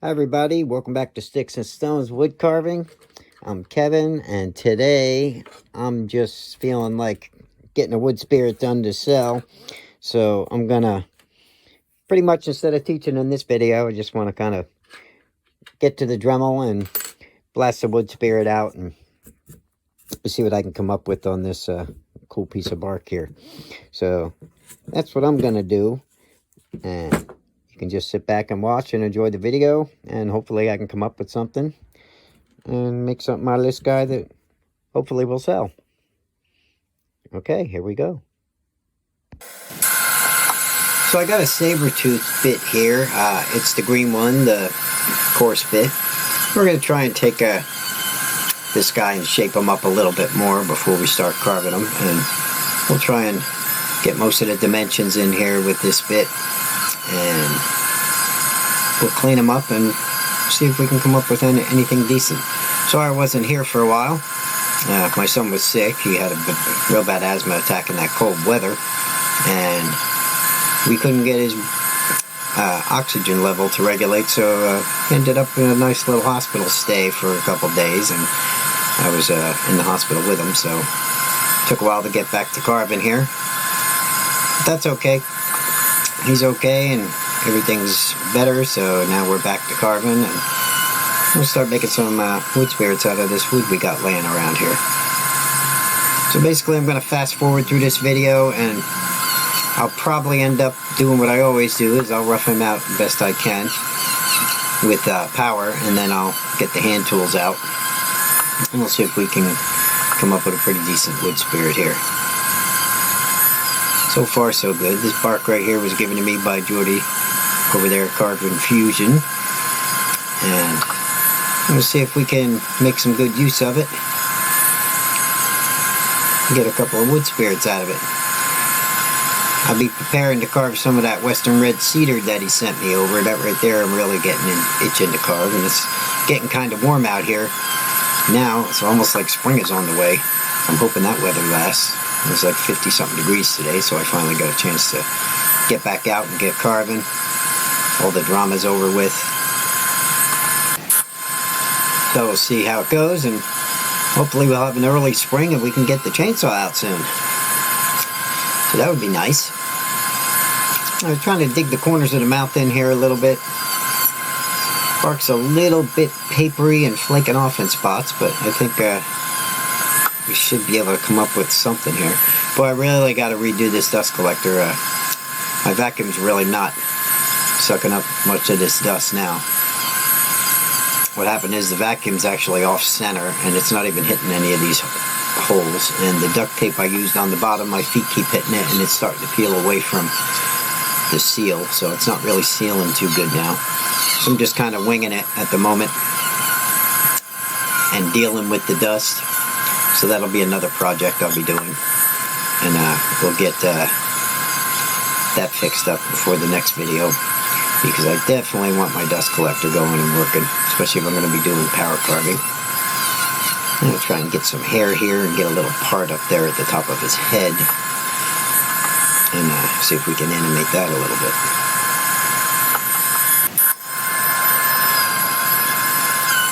Hi everybody, welcome back to Sticks and Stones Wood Carving. I'm Kevin, and today I'm just feeling like getting a wood spirit done to sell. So I'm gonna, pretty much instead of teaching in this video, I just want to kind of get to the Dremel and blast the wood spirit out and see what I can come up with on this cool piece of bark here. So that's what I'm gonna do, and you can just sit back and watch and enjoy the video, and hopefully I can come up with something and make something out of this guy that hopefully will sell. Okay, here we go. So I got a saber tooth bit here. It's the green one, the coarse bit. We're going to try and take this guy and shape him up a little bit more before we start carving him. And we'll try and get most of the dimensions in here with this bit. And we'll clean him up and see if we can come up with anything decent. Sorry I wasn't here for a while. My son was sick. He had a real bad asthma attack in that cold weather, and we couldn't get his oxygen level to regulate, so he ended up in a nice little hospital stay for a couple days, and I was in the hospital with him, so it took a while to get back to carving here. But that's okay. He's okay, and everything's better, so now we're back to carving, and we'll start making some wood spirits out of this wood we got laying around here. So basically I'm going to fast forward through this video, and I'll probably end up doing what I always do, is I'll rough him out the best I can with power, and then I'll get the hand tools out, and we'll see if we can come up with a pretty decent wood spirit here. So far so good. This bark right here was given to me by Jordy over there at Carve Fusion, and we'll see if we can make some good use of it. Get a couple of wood spirits out of it. I'll be preparing to carve some of that western red cedar that he sent me over. That right there I'm really getting itching to carve, and it's getting kind of warm out here now. It's almost like spring is on the way. I'm hoping that weather lasts. It was like 50 something degrees today, so I finally got a chance to get back out and get carving. All the drama's over with. So we'll see how it goes, and hopefully we'll have an early spring and we can get the chainsaw out soon. So that would be nice. I was trying to dig the corners of the mouth in here a little bit. Bark's a little bit papery and flaking off in spots, but I think we should be able to come up with something here. Boy, I really got to redo this dust collector. My vacuum's really not sucking up much of this dust now. What happened is the vacuum's actually off center, and it's not even hitting any of these holes, and the duct tape I used on the bottom, my feet keep hitting it, and it's starting to peel away from the seal, so it's not really sealing too good now. So I'm just kind of winging it at the moment and dealing with the dust. So that'll be another project I'll be doing, and we'll get that fixed up before the next video, because I definitely want my dust collector going and working, especially if I'm going to be doing power carving. I'm going to try and get some hair here and get a little part up there at the top of his head, and see if we can animate that a little bit.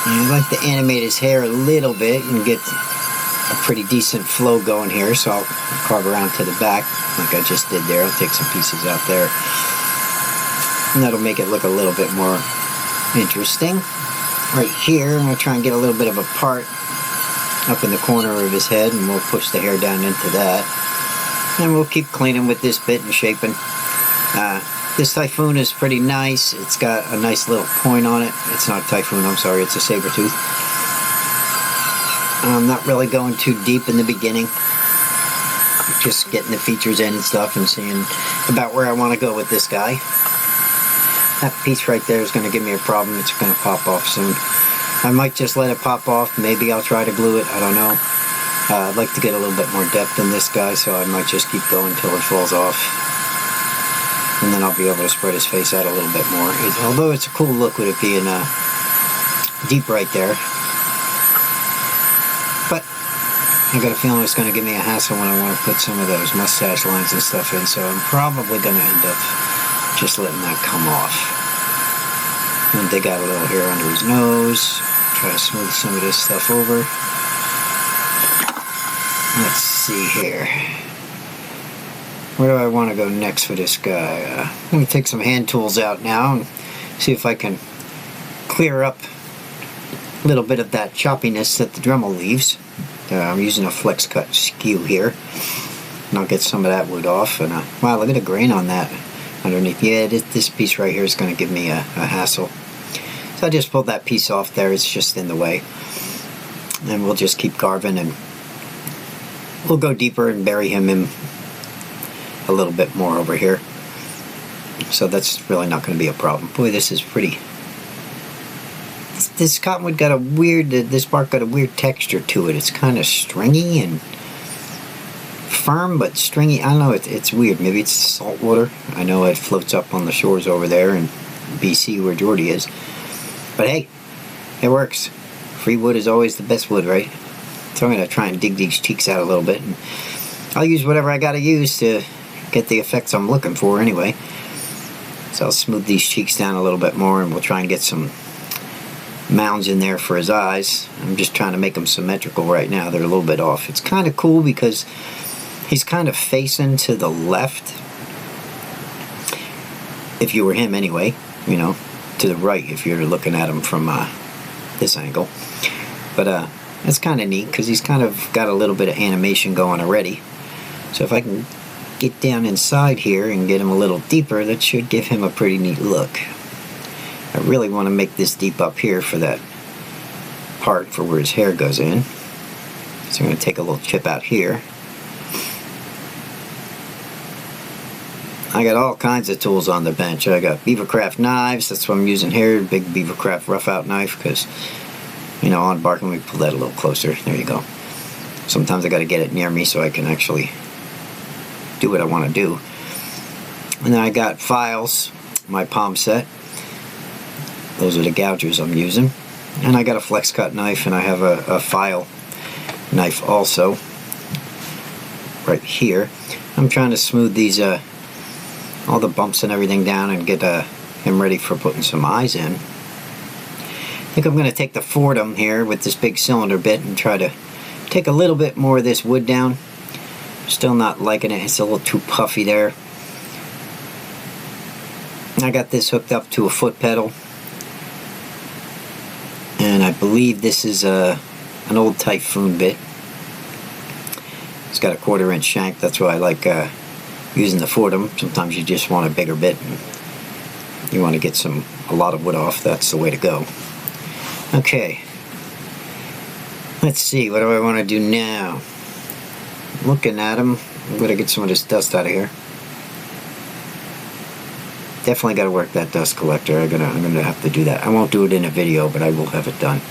And I'd like to animate his hair a little bit and get a pretty decent flow going here, so I'll carve around to the back like I just did there. I'll take some pieces out there, and that'll make it look a little bit more interesting. Right here, I'm going to try and get a little bit of a part up in the corner of his head, and we'll push the hair down into that. And we'll keep cleaning with this bit and shaping. This Typhoon is pretty nice. It's got a nice little point on it. It's not a Typhoon, I'm sorry, it's a saber tooth. I'm not really going too deep in the beginning. Just getting the features in and stuff and seeing about where I want to go with this guy. That piece right there is going to give me a problem. It's going to pop off soon. I might just let it pop off. Maybe I'll try to glue it. I don't know. I'd like to get a little bit more depth in this guy, so I might just keep going until it falls off. And then I'll be able to spread his face out a little bit more. Although it's a cool look with it being deep right there. But I got a feeling it's going to give me a hassle when I want to put some of those mustache lines and stuff in, so I'm probably going to end up just letting that come off. And dig out a little hair under his nose. Try to smooth some of this stuff over. Let's see here. Where do I want to go next for this guy? I'm going to take some hand tools out now and see if I can clear up a little bit of that choppiness that the Dremel leaves. I'm using a flex cut skew here. And I'll get some of that wood off. And wow, look at the grain on that underneath. Yeah, this piece right here is going to give me a hassle. So I just pulled that piece off there. It's just in the way. And we'll just keep carving, and we'll go deeper and bury him in a little bit more over here. So that's really not going to be a problem. Boy, this is pretty. This cottonwood got a weird, this bark got a weird texture to it. It's kind of stringy and firm, but stringy. I don't know, it's weird. Maybe it's salt water. I know it floats up on the shores over there in BC where Jordy is. But hey, it works. Free wood is always the best wood, right? So I'm going to try and dig these cheeks out a little bit. And I'll use whatever I got to use to get the effects I'm looking for anyway. So I'll smooth these cheeks down a little bit more, and we'll try and get some mounds in there for his eyes. I'm just trying to make them symmetrical right now. They're a little bit off. It's kind of cool because he's kind of facing to the left. If you were him anyway, you know, to the right if you're looking at him from this angle. But that's kind of neat because he's kind of got a little bit of animation going already. So if I can get down inside here and get him a little deeper, that should give him a pretty neat look. I really want to make this deep up here for that part for where his hair goes in. So I'm going to take a little chip out here. I got all kinds of tools on the bench. I got Beavercraft knives, that's what I'm using here. Big Beavercraft rough out knife, because, you know, on bark, let me pull that a little closer. There you go. Sometimes I got to get it near me so I can actually do what I want to do. And then I got files, my palm set. Those are the gougers I'm using. And I got a flex cut knife, and I have a file knife also right here. I'm trying to smooth these all the bumps and everything down and get him ready for putting some eyes in. I think I'm going to take the Fordham here with this big cylinder bit and try to take a little bit more of this wood down. Still not liking it. It's a little too puffy there. I got this hooked up to a foot pedal, and I believe this is an old Typhoon bit. It's got a 1/4 inch shank. That's why I like using the Fordham. Sometimes you just want a bigger bit and you want to get a lot of wood off. That's the way to go. Okay, let's see, what do I want to do now? Looking at him, I'm going to get some of this dust out of here. Definitely got to work that dust collector. I'm gonna have to do that. I won't do it in a video, but I will have it done.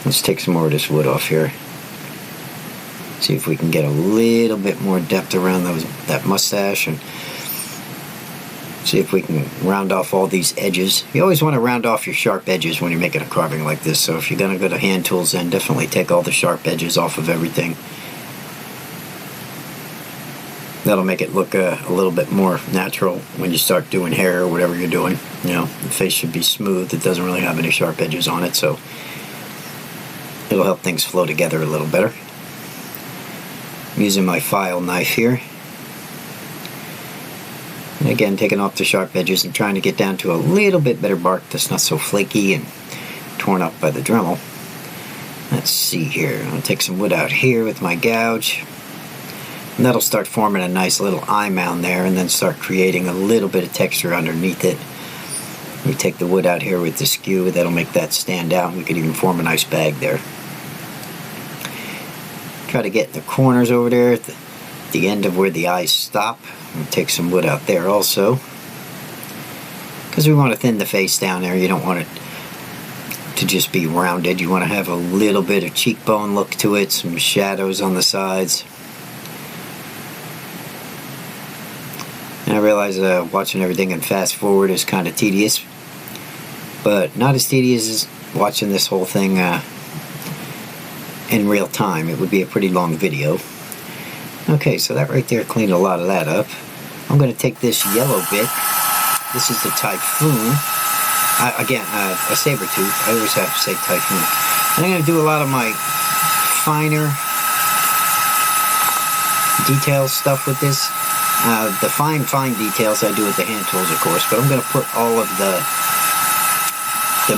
Let's take some more of this wood off here. See if we can get a little bit more depth around that mustache, and see if we can round off all these edges. You always want to round off your sharp edges when you're making a carving like this. So if you're going to go to hand tools, then definitely take all the sharp edges off of everything. That'll make it look a little bit more natural when you start doing hair or whatever you're doing. You know, the face should be smooth. It doesn't really have any sharp edges on it, so it'll help things flow together a little better. I'm using my file knife here. And again, taking off the sharp edges and trying to get down to a little bit better bark that's not so flaky and torn up by the Dremel. Let's see here. I'll take some wood out here with my gouge. And that'll start forming a nice little eye mound there, and then start creating a little bit of texture underneath it. We take the wood out here with the skew. That'll make that stand out. We could even form a nice bag there. Try to get the corners over there at the end of where the eyes stop. And take some wood out there also, because we want to thin the face down there. You don't want it to just be rounded. You want to have a little bit of cheekbone look to it, some shadows on the sides. And I realize watching everything in fast forward is kind of tedious, but not as tedious as watching this whole thing in real time. It would be a pretty long video. Okay, so that right there cleaned a lot of that up. I'm going to take this yellow bit. This is the Typhoon. Again, a saber tooth. I always have to say typhoon. And I'm going to do a lot of my finer detail stuff with this. The fine details I do with the hand tools, of course, but I'm going to put all of the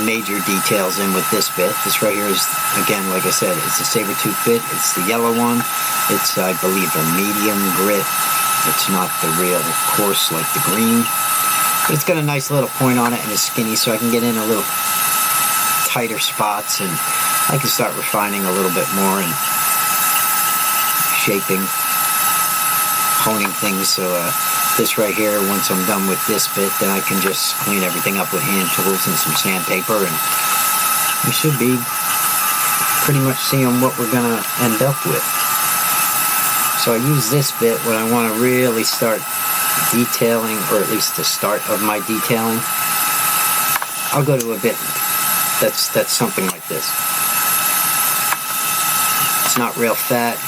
major details in with this bit. This right here is, again, like I said, it's a saber tooth bit. It's the yellow one. It's, I believe, a medium grit. It's not the real coarse like the green. But it's got a nice little point on it, and it's skinny, so I can get in a little tighter spots, and I can start refining a little bit more and shaping, honing things. So this right here, once I'm done with this bit, then I can just clean everything up with hand tools and some sandpaper, and we should be pretty much seeing what we're going to end up with. So I use this bit when I want to really start detailing, or at least the start of my detailing. I'll go to a bit that's something like this. It's not real fat.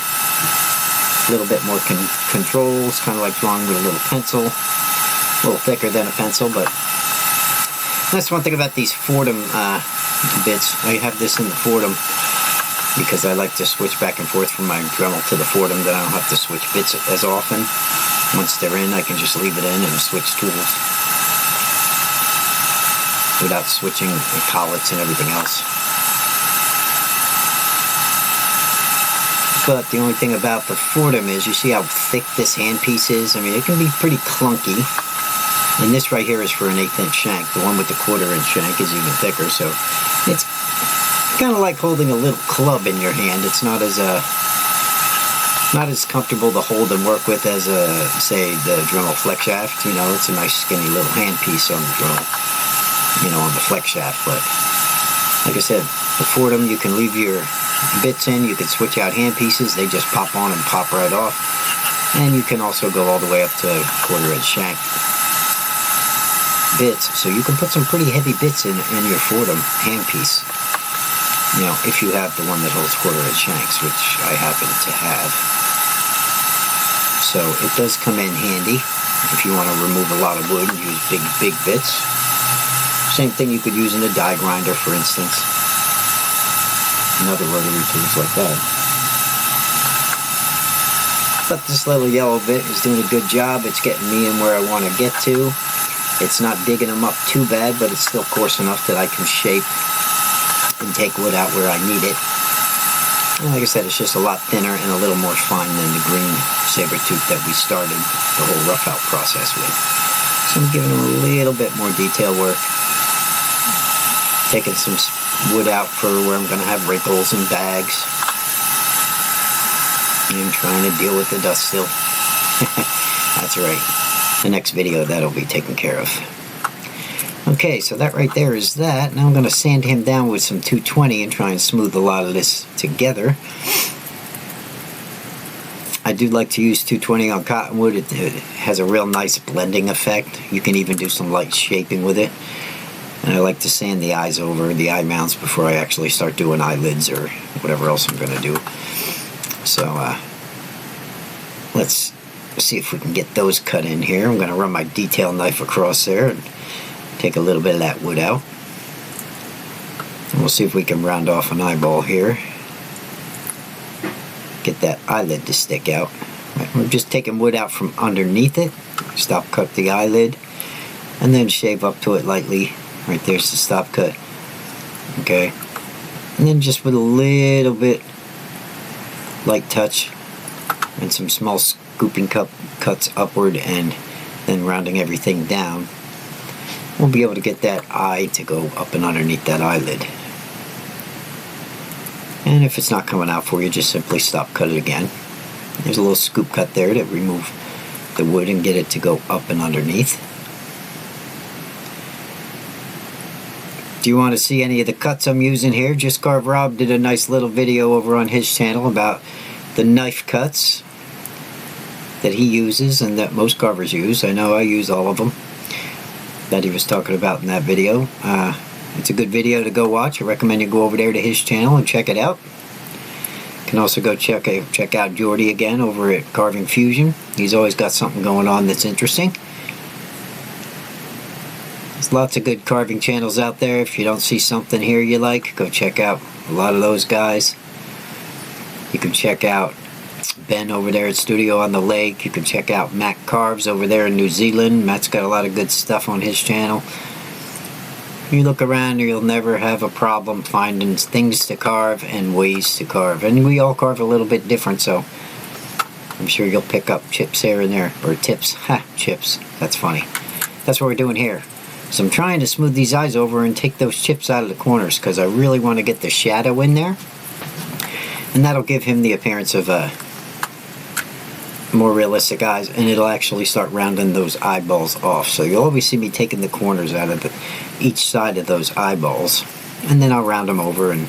A little bit more controls, kind of like drawing with a little pencil. A little thicker than a pencil, but that's one thing about these Fordham bits. I have this in the Fordham because I like to switch back and forth from my Dremel to the Fordham, that I don't have to switch bits as often. Once they're in, I can just leave it in and switch tools without switching the collets and everything else. But the only thing about the Fordham is, you see how thick this handpiece is? I mean, it can be pretty clunky. And this right here is for an 1/8 inch shank. The one with the 1/4 inch shank is even thicker, so it's kind of like holding a little club in your hand. It's not as comfortable to hold and work with as say the Dremel flex shaft. You know, it's a nice skinny little handpiece on the Dremel, you know, on the flex shaft. But like I said, the Fordham, you can leave your bits in, you can switch out hand pieces, they just pop on and pop right off. And you can also go all the way up to 1/4 inch shank bits, so you can put some pretty heavy bits in your Fordham handpiece, you know, if you have the one that holds 1/4 inch shanks, which I happen to have. So it does come in handy if you want to remove a lot of wood and use big bits. Same thing you could use in a die grinder, for instance, and other rotary tools like that. But this little yellow bit is doing a good job. It's getting me in where I want to get to. It's not digging them up too bad, but it's still coarse enough that I can shape and take wood out where I need it. And like I said, it's just a lot thinner and a little more fine than the green saber tooth that we started the whole rough out process with. So I'm giving them a little bit more detail work. Taking some wood out for where I'm going to have wrinkles and bags. And trying to deal with the dust still. That's right. The next video, that'll be taken care of. Okay, so that right there is that. Now I'm going to sand him down with some 220 and try and smooth a lot of this together. I do like to use 220 on Cottonwood. It has a real nice blending effect. You can even do some light shaping with it. And I like to sand the eyes over, the eye mounts, before I actually start doing eyelids or whatever else I'm going to do. So let's see if we can get those cut in here. I'm going to run my detail knife across there and take a little bit of that wood out. And we'll see if we can round off an eyeball here. Get that eyelid to stick out. We're just taking wood out from underneath it. Stop cut the eyelid. And then shave up to it lightly. Right there's the stop cut. Okay. And then just with a little bit light touch and some small scooping cuts upward, and then rounding everything down, we'll be able to get that eye to go up and underneath that eyelid. And if it's not coming out for you, just simply stop cut it again. There's a little scoop cut there to remove the wood and get it to go up and underneath. Do you want to see any of the cuts I'm using here? Just Carve Rob did a nice little video over on his channel about the knife cuts that he uses and that most carvers use. I know I use all of them that he was talking about in that video. It's a good video to go watch. I recommend you go over there to his channel and check it out. You can also go check out Jordy again over at Carving Fusion. He's always got something going on that's interesting. There's lots of good carving channels out there. If you don't see something here you like, go check out a lot of those guys. You can check out Ben over there at Studio on the Lake. You can check out Matt Carves over there in New Zealand. Matt's got a lot of good stuff on his channel. You look around, you'll never have a problem finding things to carve and ways to carve. And we all carve a little bit different, so I'm sure you'll pick up chips here and there. Or tips. Ha, chips. That's funny. That's what we're doing here. So I'm trying to smooth these eyes over and take those chips out of the corners because I really want to get the shadow in there. And that'll give him the appearance of more realistic eyes, and it'll actually start rounding those eyeballs off. So you'll always see me taking the corners out of each side of those eyeballs, and then I'll round them over and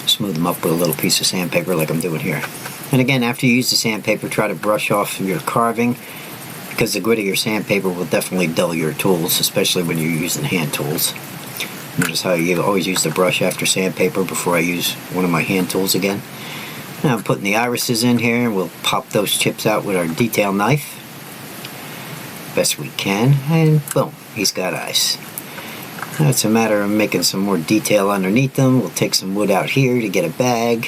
smooth them up with a little piece of sandpaper like I'm doing here. And again, after you use the sandpaper, try to brush off your carving, because the grit of your sandpaper will definitely dull your tools, especially when you're using hand tools. Notice how you always use the brush after sandpaper before I use one of my hand tools again. Now I'm putting the irises in here, and we'll pop those chips out with our detail knife best we can, and boom, he's got eyes. Now it's a matter of making some more detail underneath them. We'll take some wood out here to get a bag.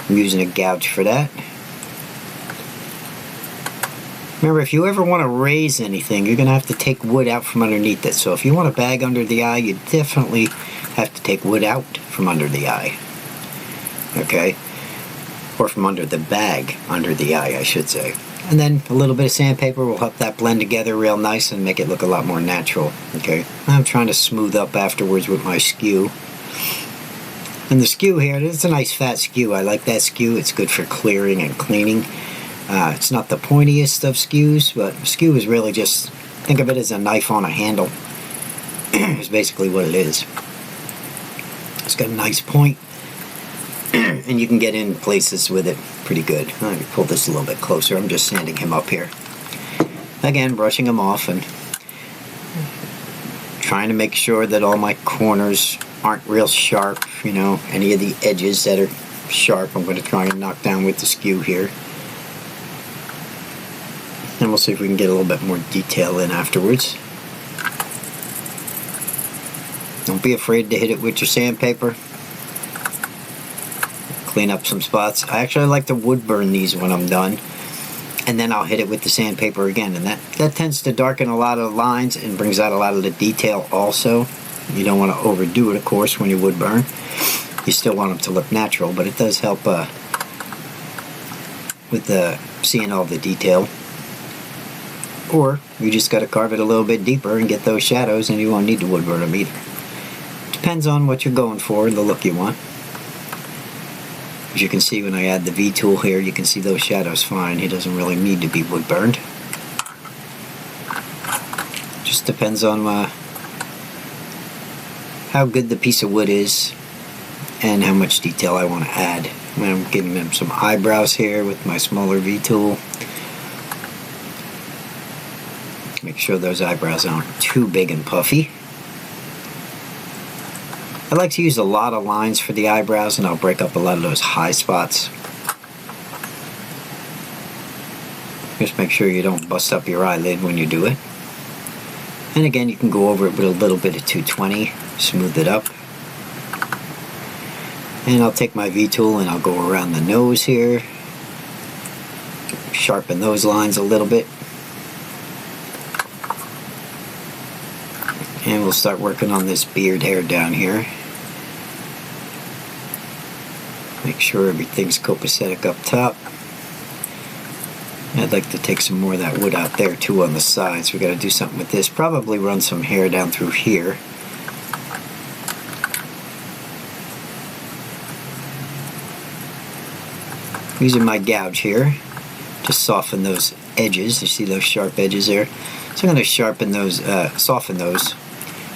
I'm using a gouge for that. Remember, if you ever want to raise anything, you're going to have to take wood out from underneath it. So if you want a bag under the eye, you definitely have to take wood out from under the eye. Okay? Or from under the bag, under the eye, I should say. And then a little bit of sandpaper will help that blend together real nice and make it look a lot more natural. Okay? I'm trying to smooth up afterwards with my skew. And the skew here, it's a nice fat skew. I like that skew. It's good for clearing and cleaning. It's not the pointiest of skews, but a skew is really just, think of it as a knife on a handle. It's basically what it is. It's got a nice point, and you can get in places with it pretty good. Let me pull this a little bit closer. I'm just sanding him up here. Again, brushing him off and trying to make sure that all my corners aren't real sharp. You know, any of the edges that are sharp, I'm going to try and knock down with the skew here. And we'll see if we can get a little bit more detail in afterwards. Don't be afraid to hit it with your sandpaper. Clean up some spots. I actually like to wood burn these when I'm done. And then I'll hit it with the sandpaper again. And that tends to darken a lot of lines and brings out a lot of the detail also. You don't want to overdo it, of course, when you wood burn. You still want them to look natural, but it does help with seeing all the detail. Or you just got to carve it a little bit deeper and get those shadows, and you won't need to wood burn them either. Depends on what you're going for and the look you want. As you can see when I add the V tool here, you can see those shadows fine. He doesn't really need to be wood burned. Just depends on how good the piece of wood is and how much detail I want to add. I'm giving him some eyebrows here with my smaller V tool. Make sure those eyebrows aren't too big and puffy. I like to use a lot of lines for the eyebrows, and I'll break up a lot of those high spots. Just make sure you don't bust up your eyelid when you do it. And again, you can go over it with a little bit of 220, smooth it up. And I'll take my V tool and I'll go around the nose here. Sharpen those lines a little bit. And we'll start working on this beard hair down here. Make sure everything's copacetic up top. I'd like to take some more of that wood out there too on the sides. We got to do something with this. Probably run some hair down through here. Using my gouge here to soften those edges. You see those sharp edges there? So I'm going to sharpen those, soften those,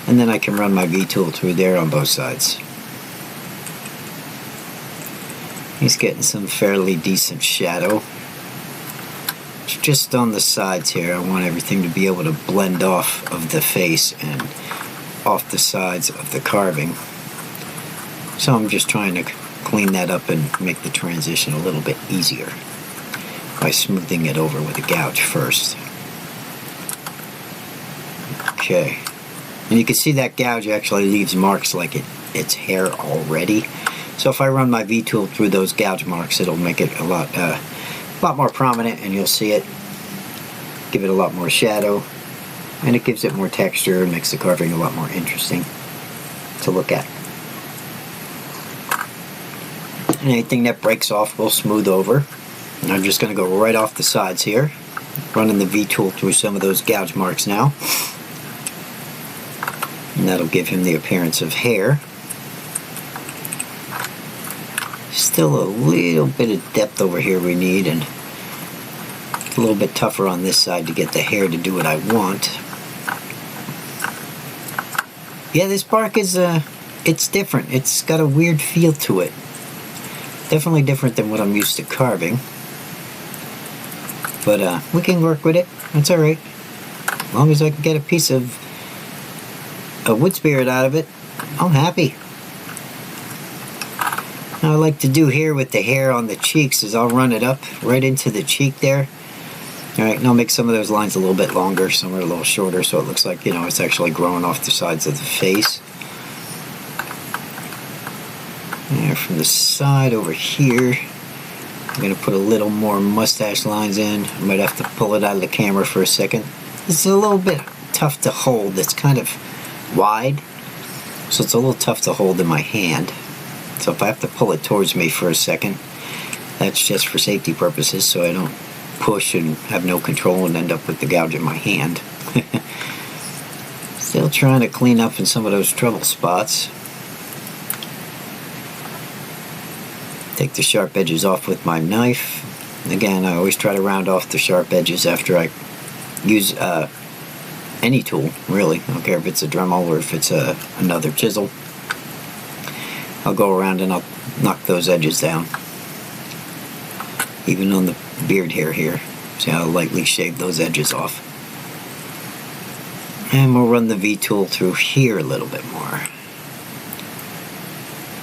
and then I can run my V tool through there on both sides. He's getting some fairly decent shadow. Just on the sides here, I want everything to be able to blend off of the face and off the sides of the carving. So I'm just trying to clean that up and make the transition a little bit easier by smoothing it over with a gouge first. Okay. And you can see that gouge actually leaves marks like it's hair already. So if I run my V-tool through those gouge marks, it'll make it a lot more prominent, and you'll see it. Give it a lot more shadow, and it gives it more texture and makes the carving a lot more interesting to look at. And anything that breaks off we'll smooth over. And I'm just going to go right off the sides here, running the V-tool through some of those gouge marks now. And that'll give him the appearance of hair. Still a little bit of depth over here we need, and a little bit tougher on this side to get the hair to do what I want. Yeah, this bark is it's different. It's got a weird feel to it. Definitely different than what I'm used to carving. But we can work with it. That's alright. As long as I can get a piece of a wood spirit out of it, I'm happy. What I like to do here with the hair on the cheeks is I'll run it up right into the cheek there. Alright, and I'll make some of those lines a little bit longer, some are a little shorter, so it looks like, you know, it's actually growing off the sides of the face. And from the side over here, I'm going to put a little more mustache lines in. I might have to pull it out of the camera for a second. This is a little bit tough to hold. It's kind of wide, so it's a little tough to hold in my hand. So if I have to pull it towards me for a second, that's just for safety purposes, so I don't push and have no control and end up with the gouge in my hand. Still trying to clean up in some of those trouble spots. Take the sharp edges off with my knife. And again, I always try to round off the sharp edges after I use any tool, really. I don't care if it's a Dremel or if it's another chisel. I'll go around and I'll knock those edges down. Even on the beard hair here. See how I lightly shave those edges off. And we'll run the V-tool through here a little bit more.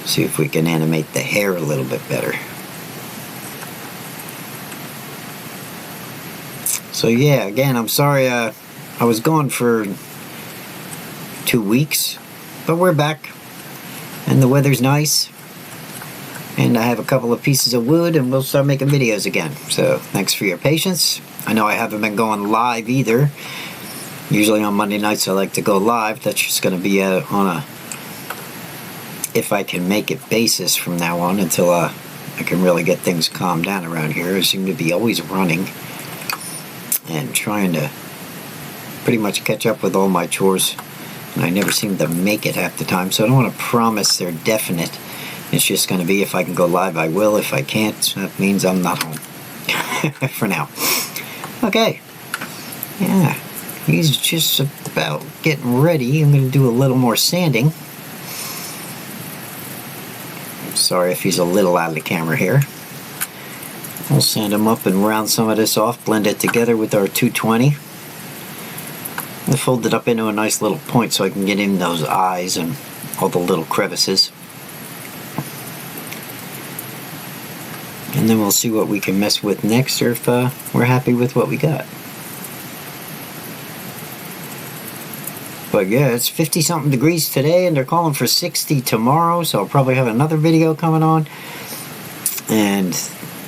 See if we can animate the hair a little bit better. So yeah, again, I'm sorry I was gone for 2 weeks, but we're back. And the weather's nice. And I have a couple of pieces of wood, and we'll start making videos again. So thanks for your patience. I know I haven't been going live either. Usually on Monday nights I like to go live. That's just going to be on a if I can make it basis from now on until I can really get things calmed down around here. I seem to be always running and trying to pretty much catch up with all my chores, and I never seem to make it half the time, so I don't want to promise they're definite. It's just going to be if I can go live I will. If I can't, that means I'm not home for now. Okay, yeah, he's just about getting ready. I'm going to do a little more sanding. Sorry if he's a little out of the camera here. We'll sand him up and round some of this off, blend it together with our 220. And fold it up into a nice little point so I can get in those eyes and all the little crevices. And then we'll see what we can mess with next, or if we're happy with what we got. But yeah, it's 50-something degrees today, and they're calling for 60 tomorrow, so I'll probably have another video coming on. And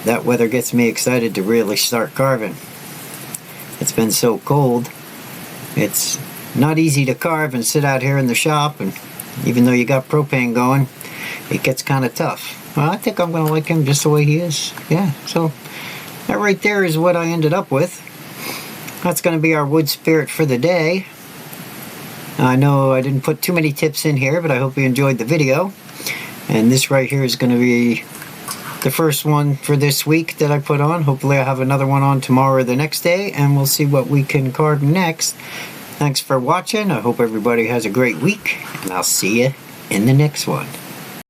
that weather gets me excited to really start carving. It's been so cold. It's not easy to carve and sit out here in the shop, and even though you got propane going, it gets kind of tough. Well, I think I'm going to like him just the way he is. Yeah, so that right there is what I ended up with. That's going to be our wood spirit for the day. I know I didn't put too many tips in here, but I hope you enjoyed the video. And this right here is going to be the first one for this week that I put on. Hopefully I'll have another one on tomorrow or the next day, and we'll see what we can carve next. Thanks for watching. I hope everybody has a great week, and I'll see you in the next one.